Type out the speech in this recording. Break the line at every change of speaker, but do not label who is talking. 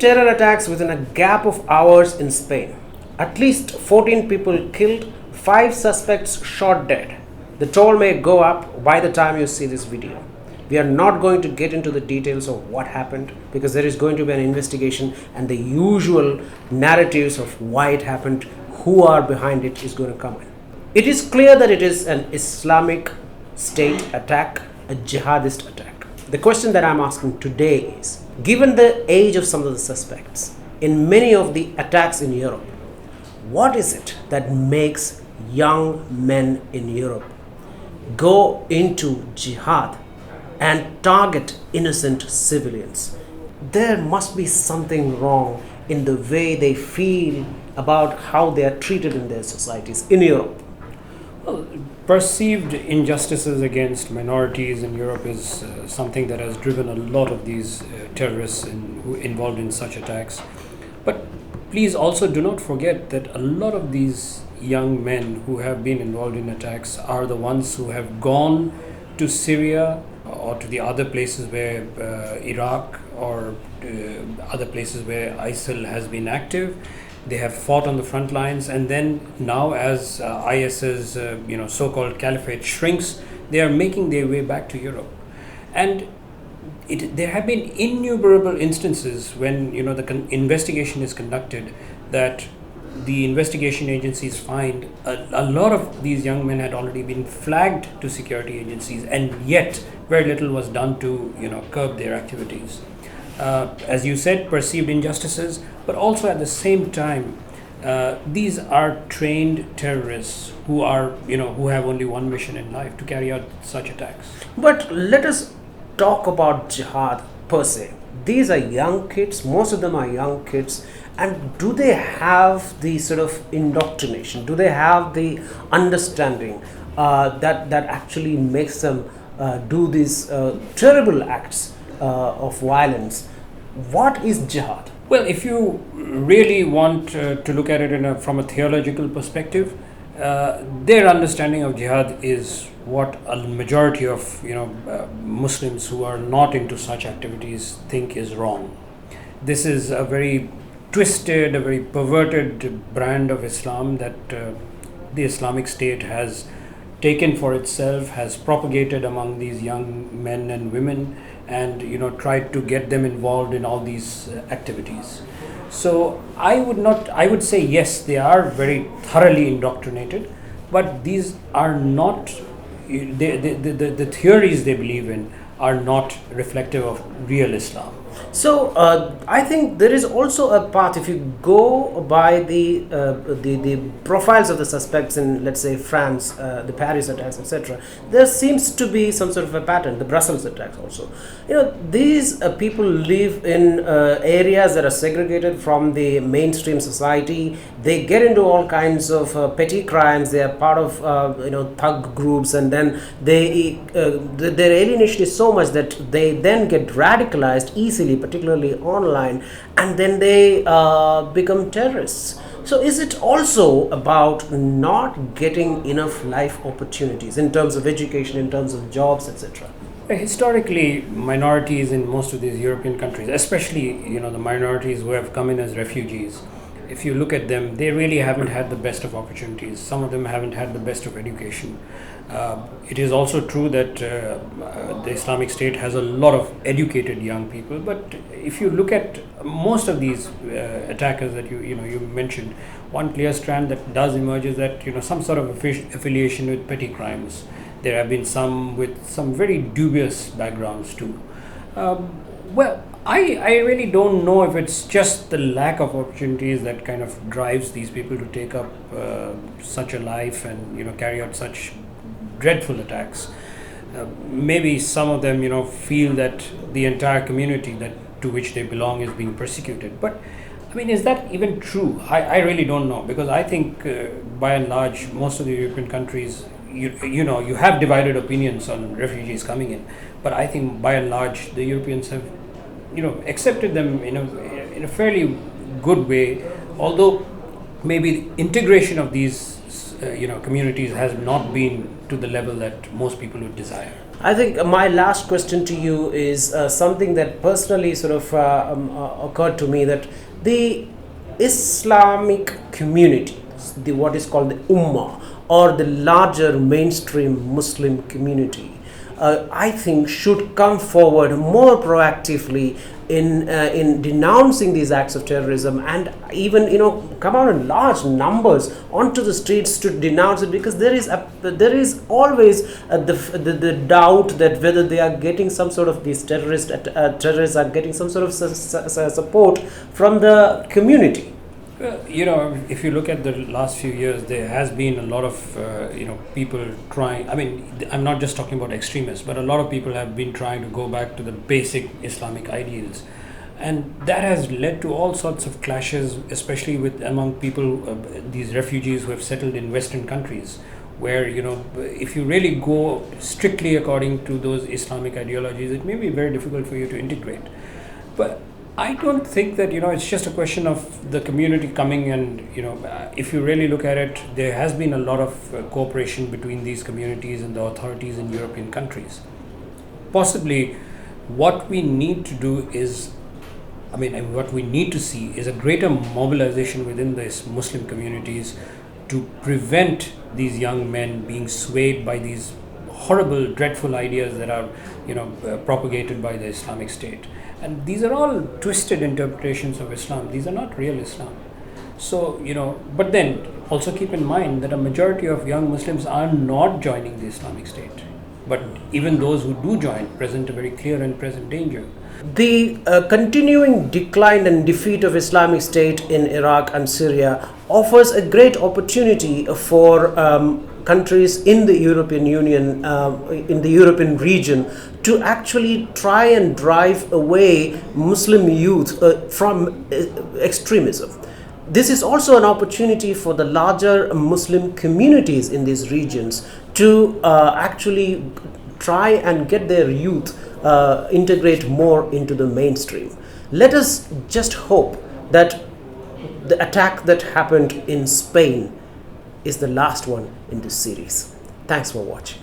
terror attacks within a gap of hours in Spain. At least 14 people killed, 5 suspects shot dead. The toll may go up by the time you see this video. We are not going to get into the details of what happened because there is going to be an investigation and the usual narratives of why it happened, who are behind it is going to come in. It is clear that it is an Islamic State attack, a jihadist attack. The question that I'm asking today is, given the age of some of the suspects in many of the attacks in Europe, what is it that makes young men in Europe go into jihad and target innocent civilians? There must be something wrong in the way they feel about how they are treated in their societies in Europe.
Well, perceived injustices against minorities in Europe is something that has driven a lot of these terrorists who involved in such attacks. But please also do not forget that a lot of these young men who have been involved in attacks are the ones who have gone to Syria or to the other places where Iraq or other places where ISIL has been active. They have fought on the front lines, and then now as IS's so-called caliphate shrinks, they are making their way back to Europe. And there have been innumerable instances when the investigation is conducted that the investigation agencies find a lot of these young men had already been flagged to security agencies, and yet very little was done to curb their activities. As you said, perceived injustices, but also at the same time, these are trained terrorists who have only one mission in life: to carry out such attacks.
But let us talk about jihad per se. These are young kids, most of them are young kids, and do they have the sort of indoctrination? Do they have the understanding that actually makes them do these terrible acts of violence? What is jihad?
Well, if you really want to look at it from a theological perspective, their understanding of jihad is what a majority of Muslims who are not into such activities think is wrong. This is a very twisted, a very perverted brand of Islam that the Islamic State has taken for itself, has propagated among these young men and women, and tried to get them involved in all these activities. So I would say yes, they are very thoroughly indoctrinated, but these are not the theories they believe in are not reflective of real Islam.
So I think there is also a path. If you go by the profiles of the suspects in, let's say, France, the Paris attacks, etc., there seems to be some sort of a pattern. The Brussels attacks also. These people live in areas that are segregated from the mainstream society. They get into all kinds of petty crimes. They are part of thug groups, and then their alienation is so much that they then get radicalized easily, particularly online, and then they become terrorists. So is it also about not getting enough life opportunities in terms of education, in terms of jobs, etc.?
Historically, minorities in most of these European countries, especially the minorities who have come in as refugees, if you look at them, they really haven't had the best of opportunities. Some of them haven't had the best of education. It is also true that the Islamic State has a lot of educated young people, but if you look at most of these attackers that you mentioned, one clear strand that does emerge is that some sort of affiliation with petty crimes. There have been some with some very dubious backgrounds too. I really don't know if it's just the lack of opportunities that kind of drives these people to take up such a life and carry out such dreadful attacks. Maybe some of them feel that the entire community to which they belong is being persecuted. But I mean, is that even true? I really don't know, because I think by and large most of the European countries, you have divided opinions on refugees coming in, but I think by and large the Europeans have accepted them in a fairly good way, although maybe the integration of these communities has not been to the level that most people would desire.
I think my last question to you is something that personally sort of occurred to me, that the Islamic community, the what is called the Ummah, or the larger mainstream Muslim community, I think should come forward more proactively in denouncing these acts of terrorism, and even come out in large numbers onto the streets to denounce it, because there is always the doubt that whether they are getting some sort of, these terrorists are getting some sort of support from the community.
If you look at the last few years, there has been a lot of people trying. I mean, I'm not just talking about extremists, but a lot of people have been trying to go back to the basic Islamic ideals, and that has led to all sorts of clashes, especially among people, these refugees who have settled in Western countries, where if you really go strictly according to those Islamic ideologies, it may be very difficult for you to integrate. But I don't think that it's just a question of the community coming and if you really look at it, there has been a lot of cooperation between these communities and the authorities in European countries. Possibly what we need to do is, and what we need to see is a greater mobilization within these Muslim communities to prevent these young men being swayed by these horrible, dreadful ideas that are propagated by the Islamic State. And these are all twisted interpretations of Islam. These are not real Islam. So, but then also keep in mind that a majority of young Muslims are not joining the Islamic State. But even those who do join present a very clear and present danger.
The continuing decline and defeat of Islamic State in Iraq and Syria offers a great opportunity for countries in the European Union, in the European region, to actually try and drive away Muslim youth from extremism. This is also an opportunity for the larger Muslim communities in these regions to actually try and get their youth integrate more into the mainstream. Let us just hope that the attack that happened in Spain is the last one in this series. Thanks for watching.